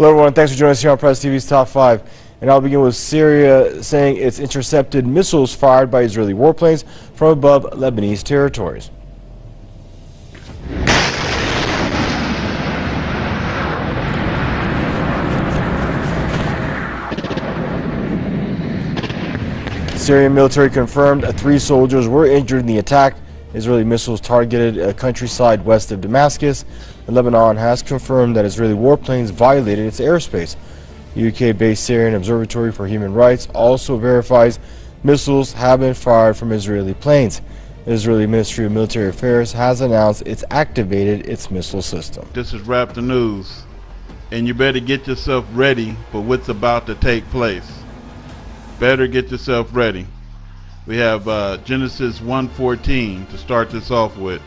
Hello everyone, thanks for joining us here on Press TV's Top 5. And I'll begin with Syria saying it's intercepted missiles fired by Israeli warplanes from above Lebanese territories. Syrian military confirmed 3 soldiers were injured in the attack. Israeli missiles targeted a countryside west of Damascus. And Lebanon has confirmed that Israeli warplanes violated its airspace. The UK-based Syrian Observatory for Human Rights also verifies missiles have been fired from Israeli planes. The Israeli Ministry of Military Affairs has announced it's activated its missile system. This is Wrap the News, and you better get yourself ready for what's about to take place. Better get yourself ready. We have Genesis 1:14 to start this off with.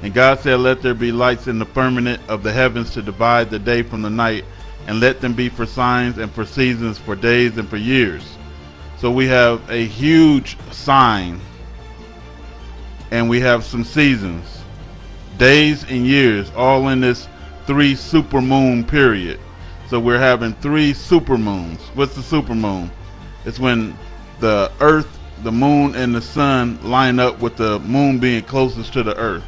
And God said, "Let there be lights in the firmament of the heavens to divide the day from the night, and let them be for signs and for seasons, for days and for years." So we have a huge sign, and we have some seasons, days and years, all in this 3 supermoon period. So we're having 3 supermoons. What's the supermoon? It's when the earth, the moon, and the sun line up, with the moon being closest to the earth.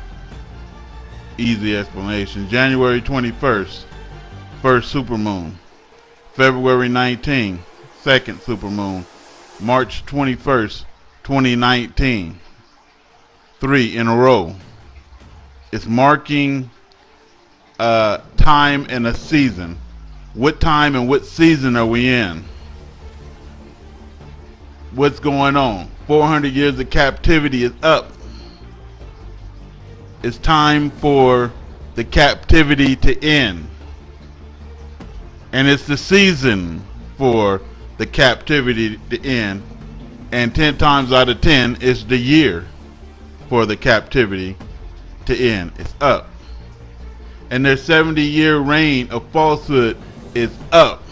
Easy explanation. January 21st, first supermoon. February 19th, second supermoon. March 21st, 2019. 3 in a row. It's marking time and a season. What time and what season are we in? What's going on? 400 years of captivity is up. It's time for the captivity to end. And it's the season for the captivity to end. And 10 times out of 10, it's the year for the captivity to end. It's up. And their 70-year reign of falsehood is up.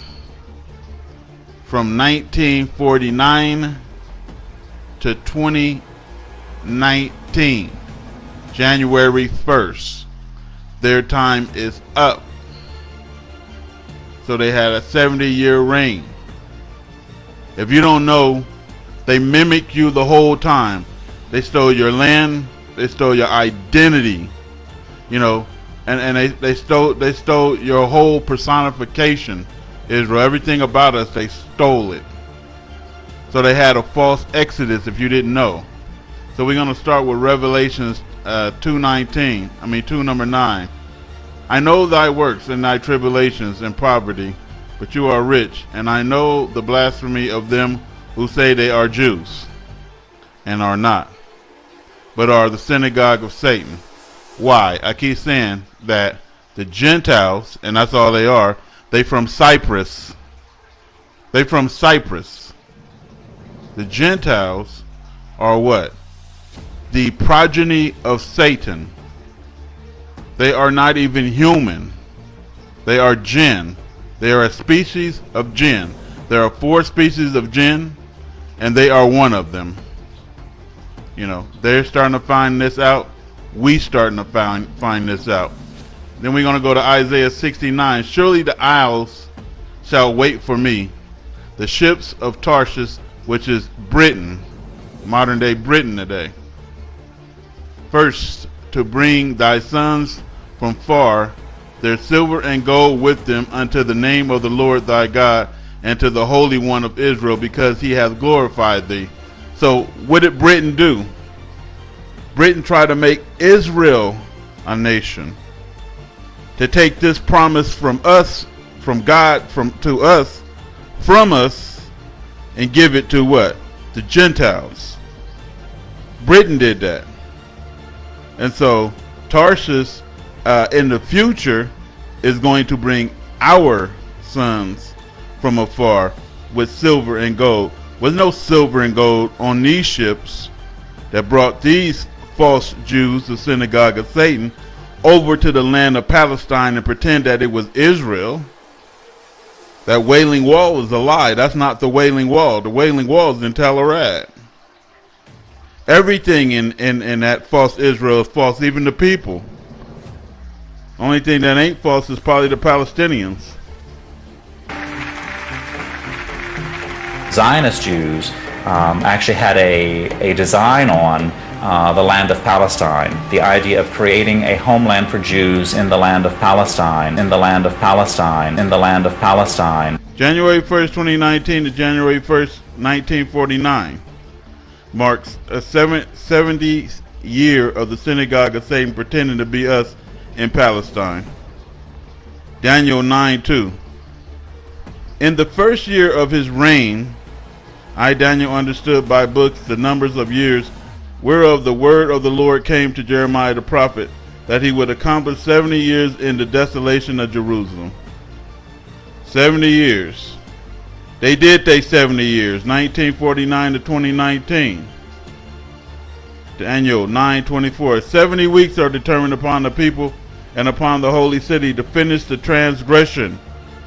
From 1949 to 2019. January 1st, their time is up. So they had a 70-year reign. If you don't know, they mimic you the whole time. They stole your land, they stole your identity, you know, and they stole your whole personification. Israel, everything about us, they stole it. So they had a false exodus, if you didn't know. So we're going to start with Revelations 2:9. I know thy works and thy tribulations and poverty, but you are rich, and I know the blasphemy of them who say they are Jews, and are not, but are the synagogue of Satan. Why? I keep saying that the Gentiles, and that's all they are, they from Cyprus. They from Cyprus. The Gentiles are what? The progeny of Satan. They are not even human. They are jinn. They are a species of jinn. There are 4 species of jinn, and they are one of them. You know, they're starting to find this out. We starting to find this out. Then we're going to go to Isaiah 69. Surely the isles shall wait for me, the ships of Tarshish, which is Britain, modern day Britain today. First, to bring thy sons from far, their silver and gold with them, unto the name of the Lord thy God, and to the Holy One of Israel, because he hath glorified thee. So what did Britain do? Britain tried to make Israel a nation, to take this promise from us, from God, to us, from us, and give it to what? The Gentiles. Britain did that. And so Tarshish in the future is going to bring our sons from afar with silver and gold. There's no silver and gold on these ships that brought these false Jews, the synagogue of Satan, over to the land of Palestine and pretend that it was Israel. That Wailing Wall is a lie. That's not the Wailing Wall. The Wailing Wall is in Tel Arad. Everything in that false Israel is false, even the people. Only thing that ain't false is probably the Palestinians. Zionist Jews actually had a design on the land of Palestine, the idea of creating a homeland for Jews in the land of Palestine, in the land of Palestine, in the land of Palestine. January 1st, 2019 to January 1st, 1949 marks a 70th year of the synagogue of Satan pretending to be us in Palestine. Daniel 9:2. In the first year of his reign, I, Daniel, understood by books the numbers of years whereof the word of the Lord came to Jeremiah the prophet, that he would accomplish 70 years in the desolation of Jerusalem. 70 years. They did take 70 years, 1949 to 2019. Daniel 9:24. 70 weeks are determined upon the people and upon the holy city to finish the transgression,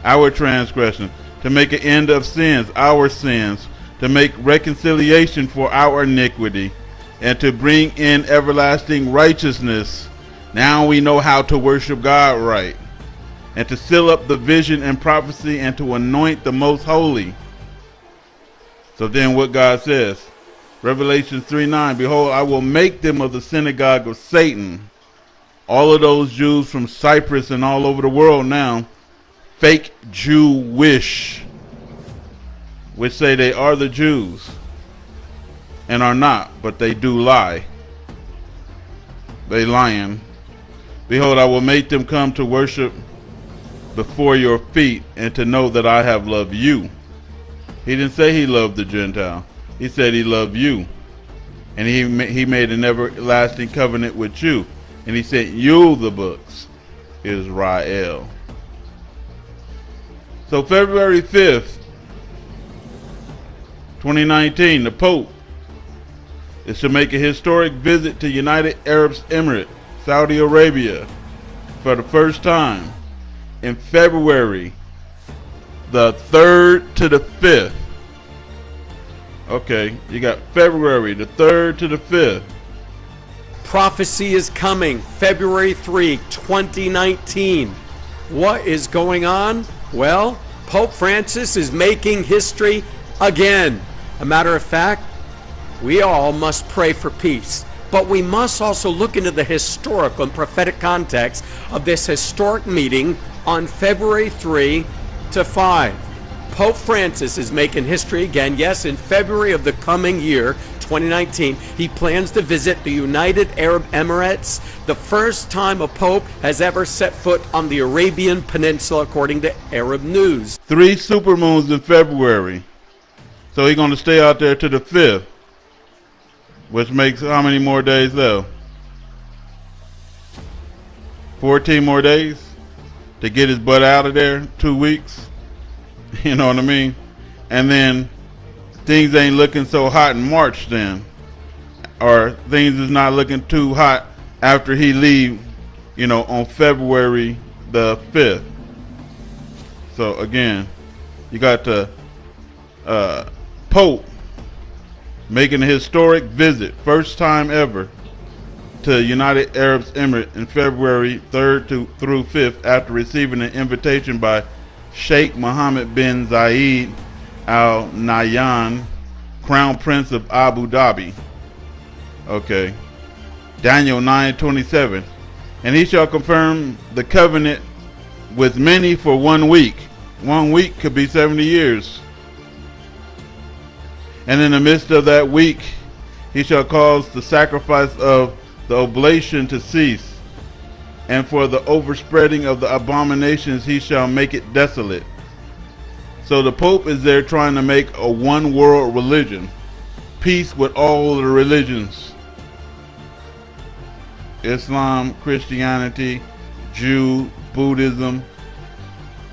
our transgression, to make an end of sins, our sins, to make reconciliation for our iniquity, and to bring in everlasting righteousness. Now we know how to worship God right, and to seal up the vision and prophecy, and to anoint the most holy. So then what God says, Revelation 3:9, behold, I will make them of the synagogue of Satan. All of those Jews from Cyprus and all over the world now, fake Jewish, which say they are the Jews and are not, but they do lie. They lying. Behold, I will make them come to worship before your feet, and to know that I have loved you. He didn't say he loved the Gentile. He said he loved you. And he made an everlasting covenant with you. And he sent you the books, Israel. So February 5th, 2019, the Pope is to make a historic visit to United Arab Emirates, Saudi Arabia, for the first time in February the 3rd to the 5th. Okay, you got February the 3rd to the 5th. Prophecy is coming, February 3, 2019. What is going on? Well, Pope Francis is making history again. A matter of fact, we all must pray for peace. But we must also look into the historical and prophetic context of this historic meeting on February 3 to 5. Pope Francis is making history again. Yes, in February of the coming year, 2019, he plans to visit the United Arab Emirates, the first time a pope has ever set foot on the Arabian Peninsula, according to Arab News. 3 supermoons in February. So he's going to stay out there to the 5th, which makes how many more days left? 14 more days to get his butt out of there. 2 weeks. You know what I mean? And then things ain't looking so hot in March then. Or things is not looking too hot after he leave, you know, on February the 5th. So again, you got the Pope making a historic visit, first time ever, to United Arab Emirates in February 3rd through 5th, after receiving an invitation by Sheikh Mohammed bin Zayed Al Nahyan, Crown Prince of Abu Dhabi. Okay. Daniel 9:27. And he shall confirm the covenant with many for 1 week. 1 week could be 70 years. And in the midst of that week, he shall cause the sacrifice of the oblation to cease. And for the overspreading of the abominations, he shall make it desolate. So the Pope is there trying to make a one world religion. Peace with all the religions. Islam, Christianity, Jew, Buddhism.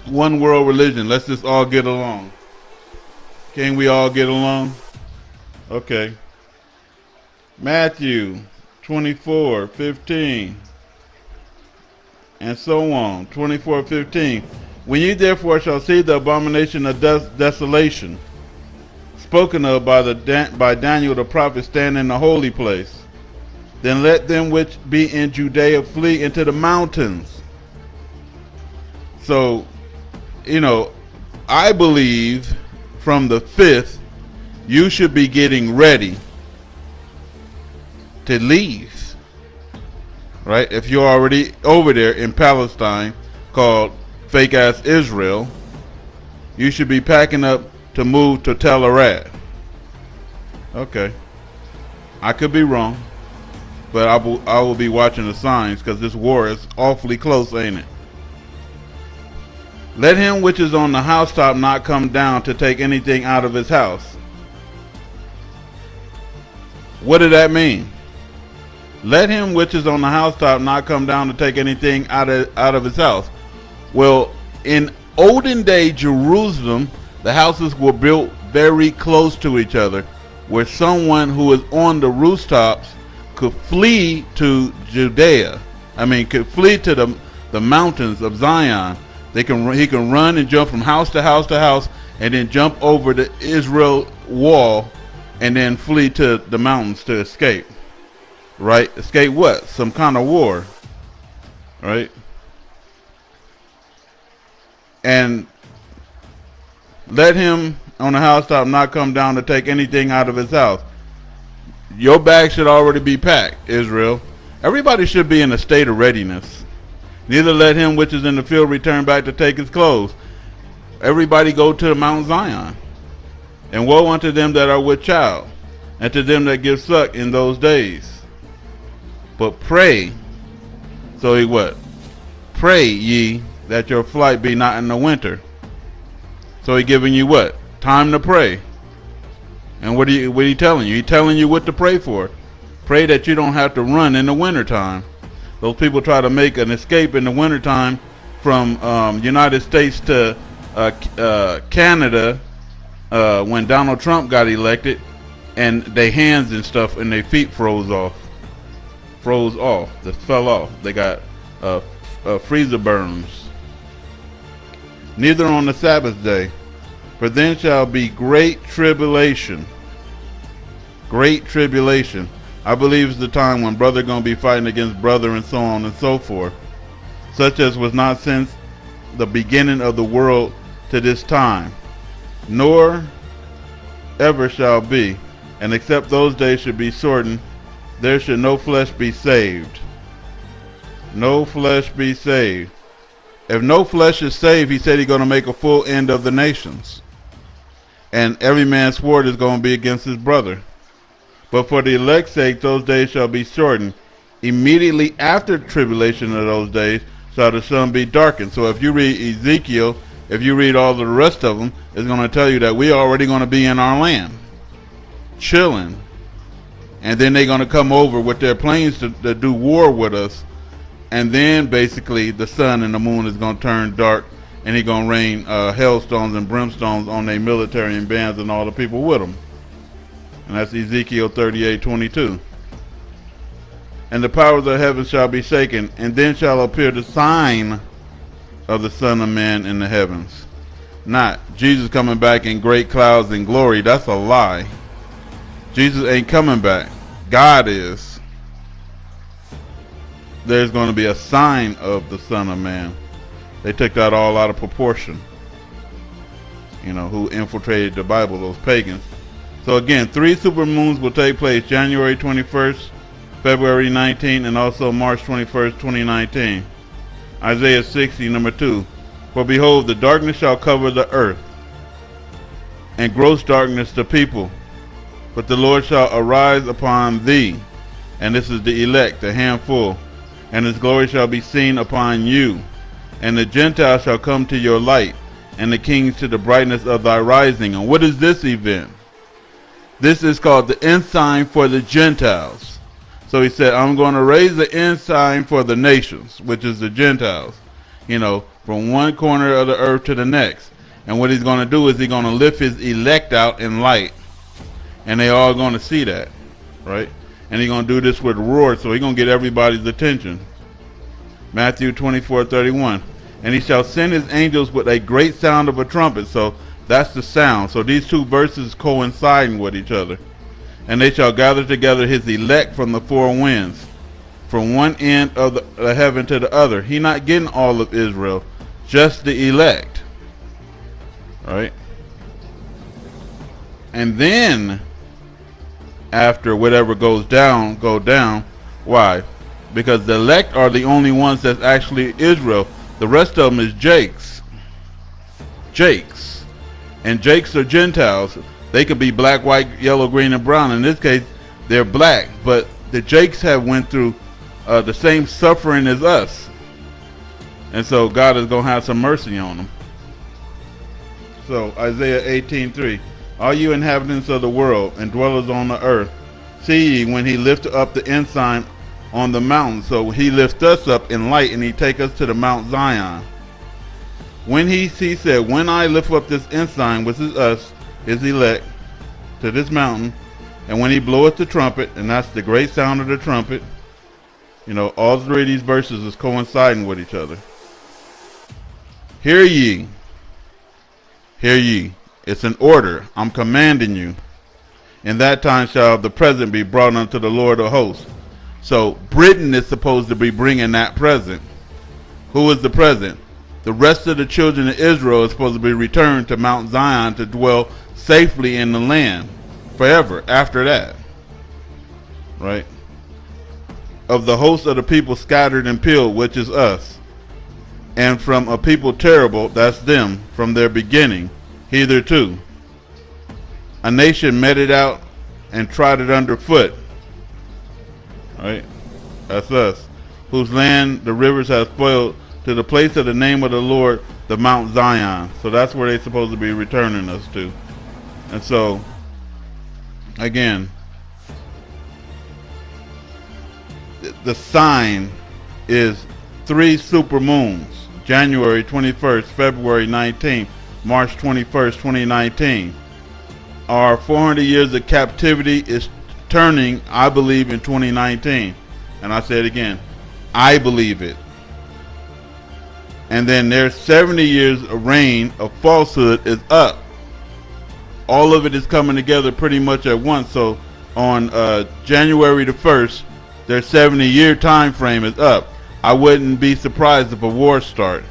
One world religion. Let's just all get along. Can we all get along? Okay. Matthew 24:15. And so on. 24:15. When ye therefore shall see the abomination of desolation, spoken of by Daniel the prophet, stand in the holy place, then let them which be in Judea flee into the mountains. So, you know, I believe from the 5th you should be getting ready to leave, right? If you're already over there in Palestine, called fake ass Israel, you should be packing up to move to Tel Arad. Okay, I could be wrong, but I will be watching the signs, because this war is awfully close, ain't it? Let him which is on the housetop not come down to take anything out of his house. What did that mean? Let him which is on the housetop not come down to take anything out of his house. Well, in olden day Jerusalem, the houses were built very close to each other, where someone who was on the rooftops could flee to Judea. Could flee to the mountains of Zion. He can run and jump from house to house to house, and then jump over the Israel wall, and then flee to the mountains to escape. Right? Escape what? Some kind of war. Right? And let him on the housetop not come down to take anything out of his house. Your bag should already be packed, Israel. Everybody should be in a state of readiness. Neither let him which is in the field return back to take his clothes. Everybody go to Mount Zion. And woe unto them that are with child, and to them that give suck in those days. But pray. So he what? Pray ye that your flight be not in the winter. So he giving you what? Time to pray. And what are he telling you? He telling you what to pray for. Pray that you don't have to run in the wintertime. Those people try to make an escape in the wintertime from United States to Canada when Donald Trump got elected, and their hands and stuff and their feet froze off. Just fell off. They got freezer burns. Neither on the Sabbath day, for then shall be great tribulation. Great tribulation. I believe it's the time when brother gonna be fighting against brother, and so on and so forth, such as was not since the beginning of the world to this time, nor ever shall be. And except those days should be shortened, there should no flesh be saved. No flesh be saved. If no flesh is saved, he said he's going to make a full end of the nations. And every man's sword is going to be against his brother. But for the elect's sake, those days shall be shortened. Immediately after the tribulation of those days shall the sun be darkened. So if you read Ezekiel, if you read all the rest of them, it's going to tell you that we're already going to be in our land, chilling. And then they're going to come over with their planes to do war with us. And then basically the sun and the moon is going to turn dark, and he's going to rain hailstones and brimstones on their military and bands and all the people with them. And that's Ezekiel 38:22. And the powers of heaven shall be shaken, and then shall appear the sign of the Son of Man in the heavens. Not Jesus coming back in great clouds and glory. That's a lie. Jesus ain't coming back. God is. There's going to be a sign of the Son of Man. They took that all out of proportion. You know, who infiltrated the Bible, those pagans. So again, 3 supermoons will take place: January 21st, February 19th, and also March 21st, 2019. Isaiah 60, number 2. For behold, the darkness shall cover the earth, and gross darkness the people. But the Lord shall arise upon thee, and this is the elect, a handful, and his glory shall be seen upon you. And the Gentiles shall come to your light, and the kings to the brightness of thy rising. And what is this event? This is called the ensign for the Gentiles. So he said, I'm going to raise the ensign for the nations, which is the Gentiles, you know, from one corner of the earth to the next. And what he's going to do is he's going to lift his elect out in light. And they all going to see that, right? And he's going to do this with roar, so he's going to get everybody's attention. Matthew 24:31. And he shall send his angels with a great sound of a trumpet. So that's the sound. So these two verses coinciding with each other. And they shall gather together his elect from the four winds, from one end of the heaven to the other. He not getting all of Israel, just the elect. All right. And then after whatever goes down, go down. Why? Because the elect are the only ones that's actually Israel. The rest of them is Jakes. And Jakes are Gentiles. They could be black, white, yellow, green, and brown. In this case, they're black. But the Jakes have went through the same suffering as us. And so God is going to have some mercy on them. So Isaiah 18:3. All you inhabitants of the world and dwellers on the earth, see ye when he lift up the ensign on the mountain. So he lift us up in light, and he take us to the Mount Zion. When he said, when I lift up this ensign, which is us, his elect, to this mountain, and when he bloweth the trumpet, and that's the great sound of the trumpet, you know, all three of these verses is coinciding with each other. Hear ye. Hear ye. It's an order. I'm commanding you. In that time shall the present be brought unto the Lord of hosts. So Britain is supposed to be bringing that present. Who is the present? The rest of the children of Israel is supposed to be returned to Mount Zion to dwell safely in the land forever after that. Right? Of the host of the people scattered and peeled, which is us. And from a people terrible, that's them, from their beginning, hitherto. A nation meted out and trod it underfoot. Right? That's us. Whose land the rivers have spoiled, to the place of the name of the Lord, the Mount Zion. So that's where they're supposed to be returning us to. And so, again, the sign is 3 super moons. January 21st, February 19th, March 21st, 2019. Our 400 years of captivity is turning, I believe, in 2019. And I say it again, I believe it. And then there's 70 years of reign of falsehood is up. All of it is coming together pretty much at once. So on January the 1st, their 70-year time frame is up. I wouldn't be surprised if a war starts,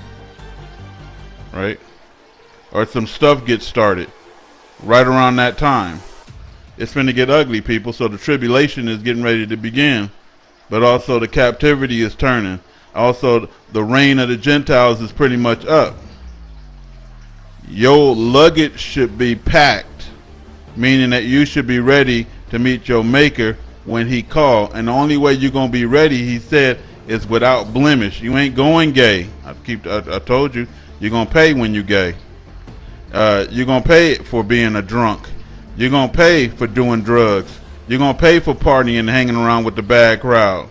right? Or some stuff gets started right around that time. It's going to get ugly, people. So the tribulation is getting ready to begin. But also the captivity is turning. Also, the reign of the Gentiles is pretty much up. Your luggage should be packed, meaning that you should be ready to meet your Maker when he called. And the only way you're going to be ready, he said, is without blemish. You ain't going gay. I told you, you're going to pay when you gay. You're going to pay for being a drunk. You're going to pay for doing drugs. You're going to pay for partying and hanging around with the bad crowd.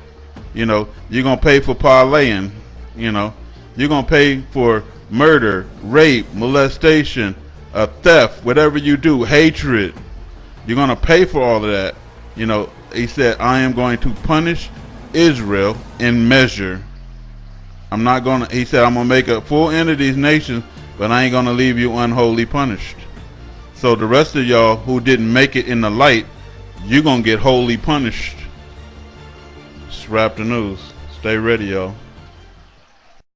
You know, you're going to pay for parlaying. You know, you're going to pay for murder, rape, molestation, theft, whatever you do, hatred. You're going to pay for all of that. You know, he said, I am going to punish Israel in measure. I'm not going to, he said, I'm going to make a full end of these nations, but I ain't going to leave you unholy punished. So the rest of y'all who didn't make it in the light, you're going to get wholly punished. Just wrap the news. Stay ready, y'all.